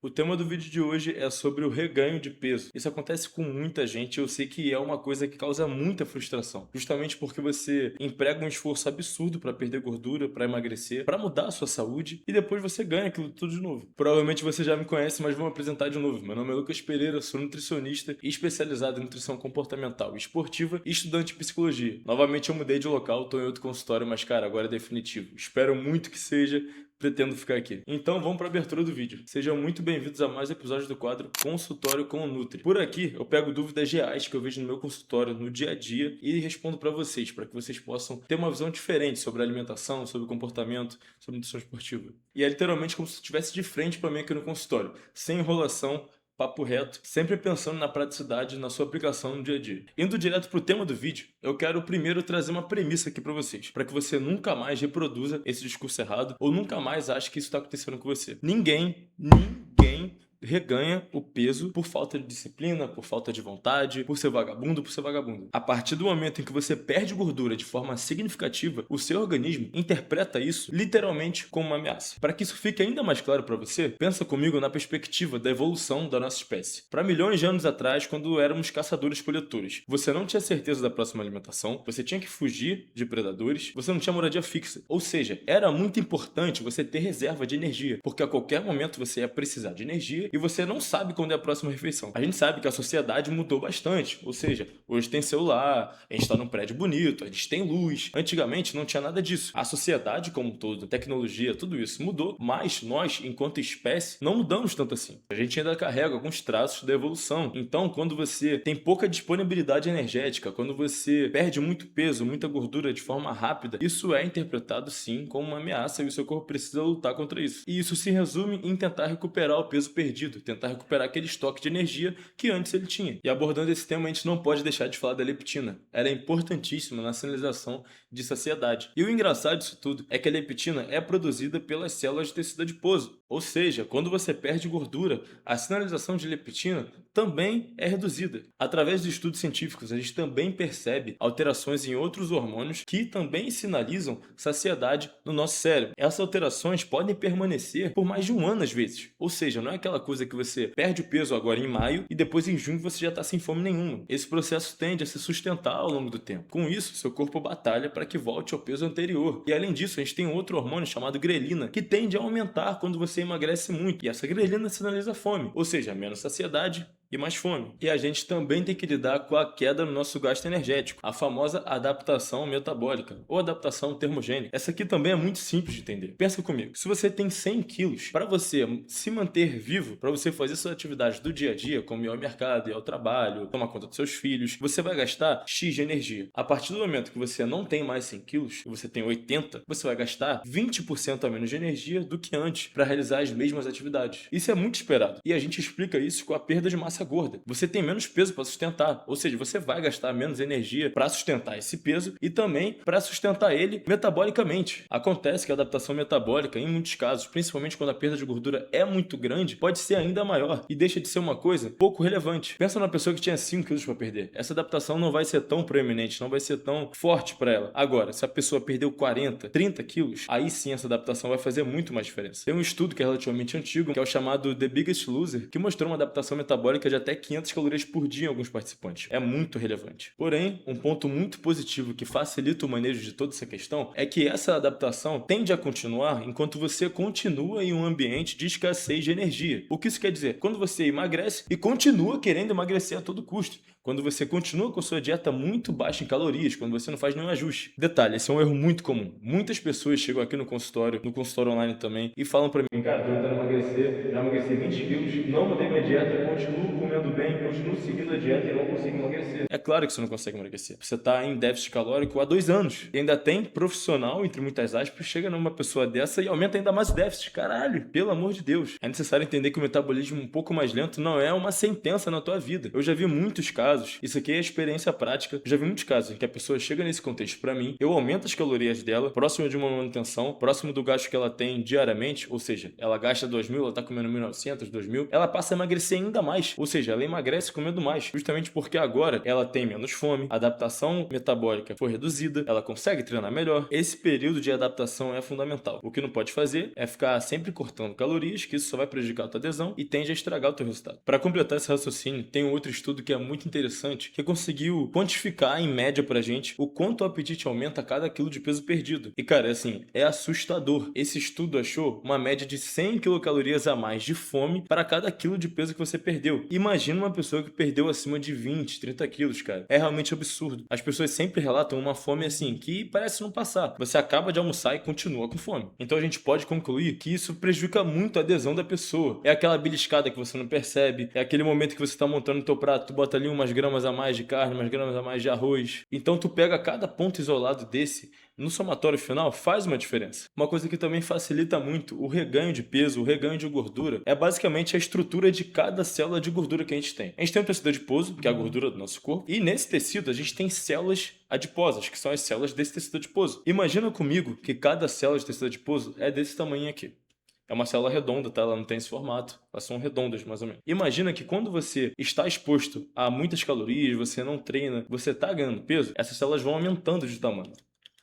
O tema do vídeo de hoje é sobre o reganho de peso. Isso acontece com muita gente e eu sei que é uma coisa que causa muita frustração. Justamente porque você emprega um esforço absurdo para perder gordura, para emagrecer, para mudar a sua saúde e depois você ganha aquilo tudo de novo. Provavelmente você já me conhece, mas vou me apresentar de novo. Meu nome é Lucas Pereira, sou nutricionista e especializado em nutrição comportamental e esportiva e estudante de psicologia. Novamente eu mudei de local, estou em outro consultório, mas cara, agora é definitivo. Espero muito que seja. Pretendo ficar aqui. Então vamos para a abertura do vídeo. Sejam muito bem-vindos a mais episódios do quadro Consultório com o Nutri. Por aqui eu pego dúvidas reais que eu vejo no meu consultório no dia a dia e respondo para vocês, para que vocês possam ter uma visão diferente sobre alimentação, sobre comportamento, sobre nutrição esportiva. E é literalmente como se estivesse de frente para mim aqui no consultório, sem enrolação, papo reto, sempre pensando na praticidade na sua aplicação no dia a dia. Indo direto para o tema do vídeo, eu quero primeiro trazer uma premissa aqui para vocês, para que você nunca mais reproduza esse discurso errado ou nunca mais ache que isso está acontecendo com você. Ninguém reganha o peso por falta de disciplina, por falta de vontade, por ser vagabundo, por ser vagabundo. A partir do momento em que você perde gordura de forma significativa, o seu organismo interpreta isso literalmente como uma ameaça. Para que isso fique ainda mais claro para você, pensa comigo na perspectiva da evolução da nossa espécie. Para milhões de anos atrás, quando éramos caçadores-coletores, você não tinha certeza da próxima alimentação, você tinha que fugir de predadores, você não tinha moradia fixa. Ou seja, era muito importante você ter reserva de energia, porque a qualquer momento você ia precisar de energia e você não sabe quando é a próxima refeição. A gente sabe que a sociedade mudou bastante, ou seja, hoje tem celular, a gente está num prédio bonito, a gente tem luz. Antigamente não tinha nada disso. A sociedade como um todo, tecnologia, tudo isso mudou, mas nós, enquanto espécie, não mudamos tanto assim. A gente ainda carrega alguns traços da evolução. Então, quando você tem pouca disponibilidade energética, quando você perde muito peso, muita gordura de forma rápida, isso é interpretado sim como uma ameaça e o seu corpo precisa lutar contra isso. E isso se resume em tentar recuperar o peso perdido, tentar recuperar aquele estoque de energia que antes ele tinha. E abordando esse tema, a gente não pode deixar de falar da leptina. Ela é importantíssima na sinalização de saciedade. E o engraçado disso tudo é que a leptina é produzida pelas células de tecido adiposo. Ou seja, quando você perde gordura, a sinalização de leptina também é reduzida. Através de estudos científicos, a gente também percebe alterações em outros hormônios que também sinalizam saciedade no nosso cérebro. Essas alterações podem permanecer por mais de um ano às vezes. Ou seja, não é aquela coisa que você perde o peso agora em maio e depois em junho você já está sem fome nenhuma. Esse processo tende a se sustentar ao longo do tempo. Com isso, seu corpo batalha para que volte ao peso anterior. E além disso, a gente tem outro hormônio chamado grelina, que tende a aumentar quando você emagrece muito. E essa grelina sinaliza fome, ou seja, menos saciedade e mais fome. E a gente também tem que lidar com a queda no nosso gasto energético, a famosa adaptação metabólica ou adaptação termogênica. Essa aqui também é muito simples de entender. Pensa comigo, se você tem 100 quilos, para você se manter vivo, para você fazer suas atividades do dia a dia, como ir ao mercado, ir ao trabalho, tomar conta dos seus filhos, você vai gastar X de energia. A partir do momento que você não tem mais 100 quilos, e você tem 80, você vai gastar 20% a menos de energia do que antes para realizar as mesmas atividades. Isso é muito esperado. E a gente explica isso com a perda de massa gorda. Você tem menos peso para sustentar, ou seja, você vai gastar menos energia para sustentar esse peso e também para sustentar ele metabolicamente. Acontece que a adaptação metabólica, em muitos casos, principalmente quando a perda de gordura é muito grande, pode ser ainda maior e deixa de ser uma coisa pouco relevante. Pensa numa pessoa que tinha 5 quilos para perder. Essa adaptação não vai ser tão proeminente, não vai ser tão forte para ela. Agora, se a pessoa perdeu 40, 30 quilos, aí sim essa adaptação vai fazer muito mais diferença. Tem um estudo que é relativamente antigo, que é o chamado The Biggest Loser, que mostrou uma adaptação metabólica de até 500 calorias por dia em alguns participantes. É muito relevante. Porém, um ponto muito positivo que facilita o manejo de toda essa questão é que essa adaptação tende a continuar enquanto você continua em um ambiente de escassez de energia. O que isso quer dizer? Quando você emagrece e continua querendo emagrecer a todo custo. Quando você continua com sua dieta muito baixa em calorias, quando você não faz nenhum ajuste. Detalhe, esse é um erro muito comum. Muitas pessoas chegam aqui no consultório online também, e falam pra mim, cara, tô tentando emagrecer, já emagreci 20 quilos, não mudei minha dieta, continuo comendo bem, continuo seguindo a dieta e não consigo emagrecer. É claro que você não consegue emagrecer. Você tá em déficit calórico há 2 anos. E ainda tem profissional, entre muitas aspas, chega numa pessoa dessa e aumenta ainda mais o déficit. Caralho, pelo amor de Deus. É necessário entender que o metabolismo um pouco mais lento não é uma sentença na tua vida. Eu já vi muitos casos, isso aqui é experiência prática, eu já vi muitos casos em que a pessoa chega nesse contexto pra mim, eu aumento as calorias dela, próximo de uma manutenção, próximo do gasto que ela tem diariamente, ou seja, ela gasta 2.000, ela tá comendo 1.900, 2.000, ela passa a emagrecer ainda mais, ou Ou seja, ela emagrece comendo mais, justamente porque agora ela tem menos fome, a adaptação metabólica foi reduzida, ela consegue treinar melhor. Esse período de adaptação é fundamental. O que não pode fazer é ficar sempre cortando calorias, que isso só vai prejudicar a tua adesão e tende a estragar o teu resultado. Para completar esse raciocínio, tem um outro estudo que é muito interessante, que conseguiu quantificar em média pra gente o quanto o apetite aumenta a cada quilo de peso perdido. E cara, assim, é assustador. Esse estudo achou uma média de 100 quilocalorias a mais de fome para cada quilo de peso que você perdeu. Imagina uma pessoa que perdeu acima de 20, 30 quilos, cara. É realmente absurdo. As pessoas sempre relatam uma fome assim, que parece não passar. Você acaba de almoçar e continua com fome. Então a gente pode concluir que isso prejudica muito a adesão da pessoa. É aquela beliscada que você não percebe, é aquele momento que você tá montando o teu prato, tu bota ali umas gramas a mais de carne, umas gramas a mais de arroz. Então tu pega cada ponto isolado desse, no somatório final faz uma diferença. Uma coisa que também facilita muito o reganho de peso, o reganho de gordura, é basicamente a estrutura de cada célula de gordura que a gente tem. A gente tem um tecido adiposo, que é a gordura do nosso corpo, e nesse tecido a gente tem células adiposas, que são as células desse tecido adiposo. Imagina comigo que cada célula de tecido adiposo é desse tamanho aqui. É uma célula redonda, tá? Ela não tem esse formato. Elas são redondas, mais ou menos. Imagina que quando você está exposto a muitas calorias, você não treina, você está ganhando peso, essas células vão aumentando de tamanho.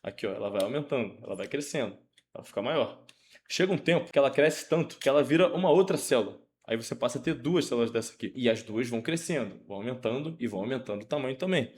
Aqui, ó, ela vai aumentando, ela vai crescendo, ela fica maior. Chega um tempo que ela cresce tanto que ela vira uma outra célula. Aí você passa a ter duas células dessa aqui. E as duas vão crescendo, vão aumentando e vão aumentando o tamanho também.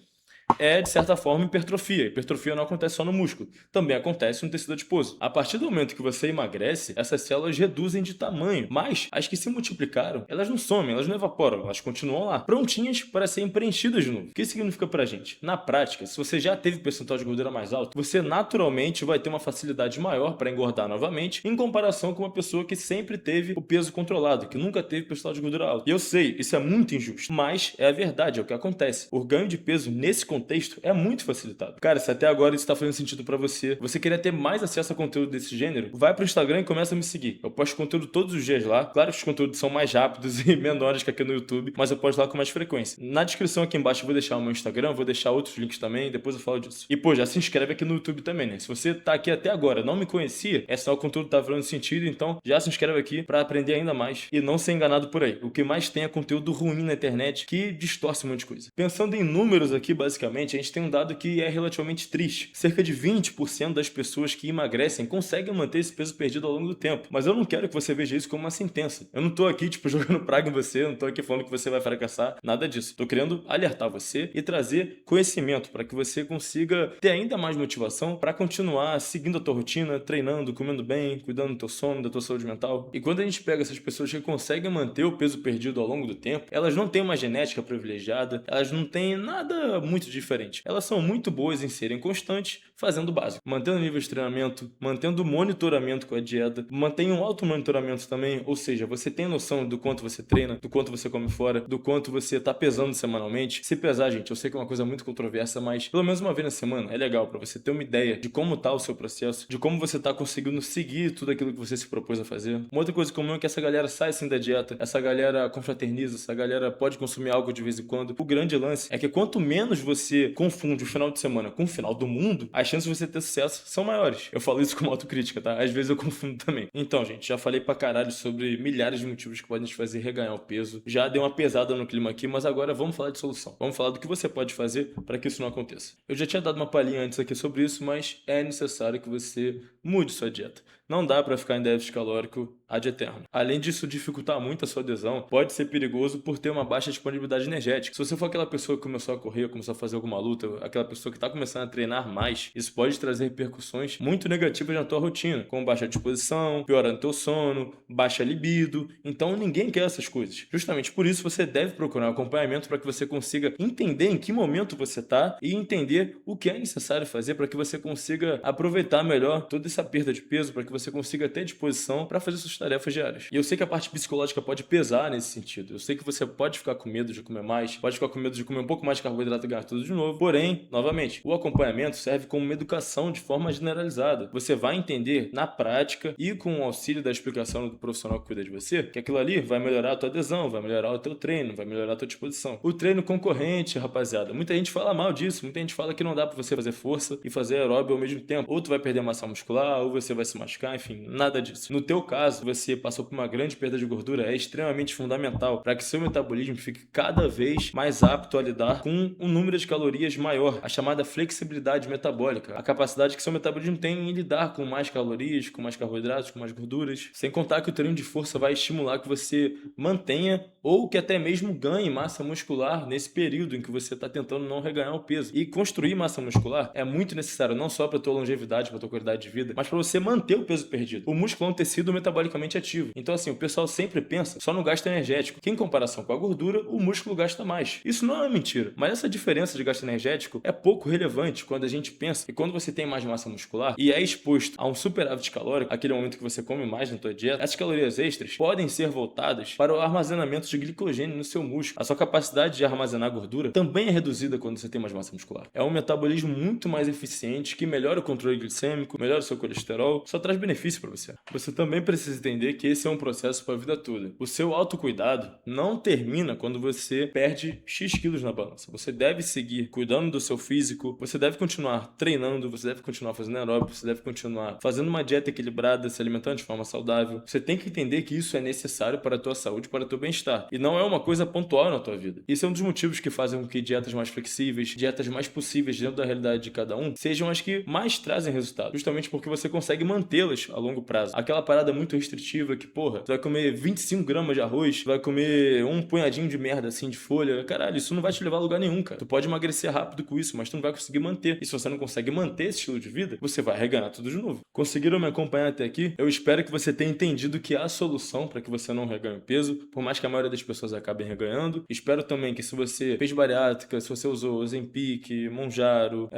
É, de certa forma, hipertrofia. Hipertrofia não acontece só no músculo, também acontece no tecido adiposo. A partir do momento que você emagrece, essas células reduzem de tamanho, mas as que se multiplicaram, elas não somem, elas não evaporam, elas continuam lá, prontinhas para serem preenchidas de novo. O que isso significa pra gente? Na prática, se você já teve percentual de gordura mais alto, você naturalmente vai ter uma facilidade maior para engordar novamente, em comparação com uma pessoa que sempre teve o peso controlado, que nunca teve percentual de gordura alto. E eu sei, isso é muito injusto, mas é a verdade, é o que acontece. O ganho de peso nesse contexto é muito facilitado. Cara, se até agora isso tá fazendo sentido pra você, você queria ter mais acesso a conteúdo desse gênero, vai pro Instagram e começa a me seguir. Eu posto conteúdo todos os dias lá. Claro que os conteúdos são mais rápidos e menores que aqui no YouTube, mas eu posto lá com mais frequência. Na descrição aqui embaixo eu vou deixar o meu Instagram, vou deixar outros links também, depois eu falo disso. E pô, já se inscreve aqui no YouTube também, né? Se você tá aqui até agora, não me conhecia, é só o conteúdo tá fazendo sentido, então já se inscreve aqui pra aprender ainda mais e não ser enganado por aí. O que mais tem é conteúdo ruim na internet que distorce um monte de coisa. Pensando em números aqui, basicamente, a gente tem um dado que é relativamente triste. Cerca de 20% das pessoas que emagrecem conseguem manter esse peso perdido ao longo do tempo. Mas eu não quero que você veja isso como uma sentença. Eu não tô aqui, tipo, jogando praga em você, eu não tô aqui falando que você vai fracassar, nada disso. Tô querendo alertar você e trazer conhecimento para que você consiga ter ainda mais motivação para continuar seguindo a tua rotina, treinando, comendo bem, cuidando do teu sono, da tua saúde mental. E quando a gente pega essas pessoas que conseguem manter o peso perdido ao longo do tempo, elas não têm uma genética privilegiada, elas não têm nada muito diferente. Elas são muito boas em serem constantes, fazendo o básico. Mantendo o nível de treinamento, mantendo o monitoramento com a dieta, mantém um alto monitoramento também, ou seja, você tem noção do quanto você treina, do quanto você come fora, do quanto você tá pesando semanalmente. Se pesar, gente, eu sei que é uma coisa muito controversa, mas pelo menos uma vez na semana é legal para você ter uma ideia de como tá o seu processo, de como você tá conseguindo seguir tudo aquilo que você se propôs a fazer. Uma outra coisa comum é que essa galera sai assim da dieta, essa galera confraterniza, essa galera pode consumir algo de vez em quando. O grande lance é que quanto menos você confunde o final de semana com o final do mundo, as chances de você ter sucesso são maiores. Eu falo isso como autocrítica, tá? Às vezes eu confundo também. Então, gente, já falei pra caralho sobre milhares de motivos que podem te fazer reganhar o peso. Já dei uma pesada no clima aqui, mas agora vamos falar de solução. Vamos falar do que você pode fazer para que isso não aconteça. Eu já tinha dado uma palhinha antes aqui sobre isso, mas é necessário que você mude sua dieta. Não dá para ficar em déficit calórico ad eterno. Além disso dificultar muito a sua adesão, pode ser perigoso por ter uma baixa disponibilidade energética. Se você for aquela pessoa que começou a correr, começou a fazer alguma luta, aquela pessoa que está começando a treinar mais, isso pode trazer repercussões muito negativas na tua rotina, como baixa disposição, piorando teu sono, baixa libido. Então ninguém quer essas coisas. Justamente por isso você deve procurar um acompanhamento para que você consiga entender em que momento você está e entender o que é necessário fazer para que você consiga aproveitar melhor toda essa perda de peso, para que você consiga ter disposição para fazer suas tarefas diárias. E eu sei que a parte psicológica pode pesar nesse sentido. Eu sei que você pode ficar com medo de comer mais, pode ficar com medo de comer um pouco mais de carboidrato e ganhar tudo de novo. Porém, novamente, o acompanhamento serve como uma educação de forma generalizada. Você vai entender na prática e com o auxílio da explicação do profissional que cuida de você, que aquilo ali vai melhorar a tua adesão, vai melhorar o teu treino, vai melhorar a tua disposição. O treino concorrente, rapaziada, muita gente fala mal disso, muita gente fala que não dá pra você fazer força e fazer aeróbio ao mesmo tempo. Ou tu vai perder massa muscular, ou você vai se machucar, machucar, enfim, nada disso. No teu caso, você passou por uma grande perda de gordura, é extremamente fundamental para que seu metabolismo fique cada vez mais apto a lidar com um número de calorias maior, a chamada flexibilidade metabólica, a capacidade que seu metabolismo tem em lidar com mais calorias, com mais carboidratos, com mais gorduras, sem contar que o treino de força vai estimular que você mantenha ou que até mesmo ganhe massa muscular nesse período em que você está tentando não reganhar o peso. E construir massa muscular é muito necessário, não só para a tua longevidade, para a tua qualidade de vida, mas para você manter o peso perdido. O músculo é um tecido metabolicamente ativo. Então, assim, o pessoal sempre pensa só no gasto energético, que em comparação com a gordura, o músculo gasta mais. Isso não é mentira, mas essa diferença de gasto energético é pouco relevante quando a gente pensa que quando você tem mais massa muscular e é exposto a um superávit calórico, aquele momento que você come mais na tua dieta, essas calorias extras podem ser voltadas para o armazenamento de glicogênio no seu músculo. A sua capacidade de armazenar gordura também é reduzida quando você tem mais massa muscular. É um metabolismo muito mais eficiente que melhora o controle glicêmico, melhora o seu colesterol, só traz benefício para você. Você também precisa entender que esse é um processo para a vida toda. O seu autocuidado não termina quando você perde X quilos na balança. Você deve seguir cuidando do seu físico, você deve continuar treinando, você deve continuar fazendo aeróbico, você deve continuar fazendo uma dieta equilibrada, se alimentando de forma saudável. Você tem que entender que isso é necessário para a tua saúde, para o teu bem-estar. E não é uma coisa pontual na tua vida. Isso é um dos motivos que fazem com que dietas mais flexíveis, dietas mais possíveis dentro da realidade de cada um, sejam as que mais trazem resultado. Justamente porque você consegue mantê-las a longo prazo. Aquela parada muito restritiva que, porra, tu vai comer 25 gramas de arroz, tu vai comer um punhadinho de merda assim de folha. Caralho, isso não vai te levar a lugar nenhum, cara. Tu pode emagrecer rápido com isso, mas tu não vai conseguir manter. E se você não consegue manter esse estilo de vida, você vai reganhar tudo de novo. Conseguiram me acompanhar até aqui? Eu espero que você tenha entendido que há solução para que você não reganhe peso, por mais que a maioria das pessoas acabem reganhando. Espero também que se você fez bariátrica, se você usou Ozempic, Mounjaro,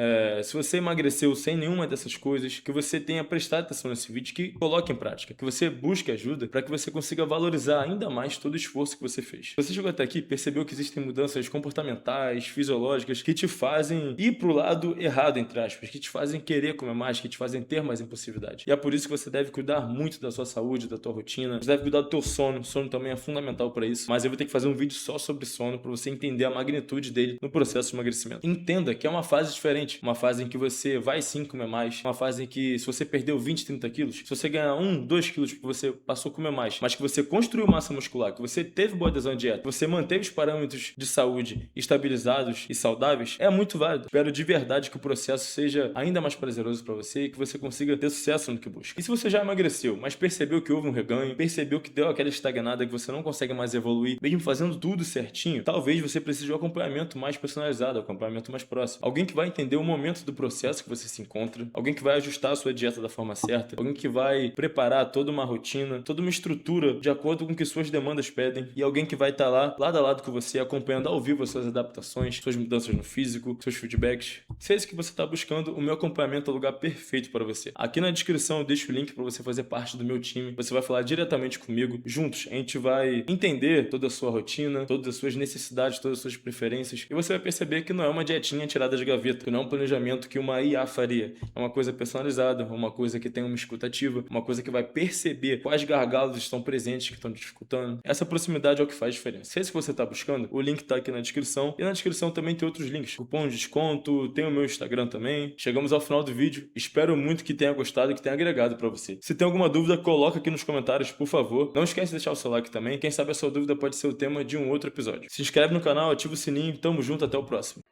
se você emagreceu sem nenhuma dessas coisas, que você tenha prestado atenção nesse vídeo, que coloque em prática, que você busque ajuda para que você consiga valorizar ainda mais todo o esforço que você fez. Se você chegou até aqui, percebeu que existem mudanças comportamentais, fisiológicas, que te fazem ir pro lado errado, entre aspas, que te fazem querer comer mais, que te fazem ter mais impulsividade. E é por isso que você deve cuidar muito da sua saúde, da tua rotina, você deve cuidar do teu sono. O sono também é fundamental para isso, mas eu vou ter que fazer um vídeo só sobre sono para você entender a magnitude dele no processo de emagrecimento. Entenda que é uma fase diferente, uma fase em que você vai sim comer mais, uma fase em que se você perdeu 20, 30 quilos, se você ganhar 1, 2 quilos porque você passou a comer mais, mas que você construiu massa muscular, que você teve boa adesão à dieta, que você manteve os parâmetros de saúde estabilizados e saudáveis, é muito válido. Espero de verdade que o processo seja ainda mais prazeroso para você e que você consiga ter sucesso no que busca. E se você já emagreceu, mas percebeu que houve um reganho, percebeu que deu aquela estagnada, que você não consegue mais evoluir, mesmo fazendo tudo certinho, talvez você precise de um acompanhamento mais personalizado, um acompanhamento mais próximo. Alguém que vai entender o momento do processo que você se encontra, alguém que vai ajustar a sua dieta da forma certa, alguém que vai preparar toda uma rotina, toda uma estrutura de acordo com o que suas demandas pedem e alguém que vai estar lá, lado a lado com você, acompanhando ao vivo as suas adaptações, suas mudanças no físico, seus feedbacks. Se é isso que você está buscando, o meu acompanhamento é o lugar perfeito para você. Aqui na descrição eu deixo o link para você fazer parte do meu time. Você vai falar diretamente comigo. Juntos, a gente vai entender toda a sua rotina, todas as suas necessidades, todas as suas preferências. E você vai perceber que não é uma dietinha tirada de gaveta, que não é um planejamento que uma IA faria. É uma coisa personalizada, uma coisa que tem uma escuta ativa, uma coisa que vai perceber quais gargalos estão presentes que estão te dificultando. Essa proximidade é o que faz diferença. Se é isso que você está buscando, o link está aqui na descrição. E na descrição também tem outros links. Cupom de desconto, tem o meu Instagram também. Chegamos ao final do vídeo. Espero muito que tenha gostado e que tenha agregado para você. Se tem alguma dúvida, coloca aqui nos comentários, por favor. Não esquece de deixar o seu like também. Quem sabe a sua dúvida pode ser o tema de um outro episódio. Se inscreve no canal, ativa o sininho. Tamo junto, até o próximo.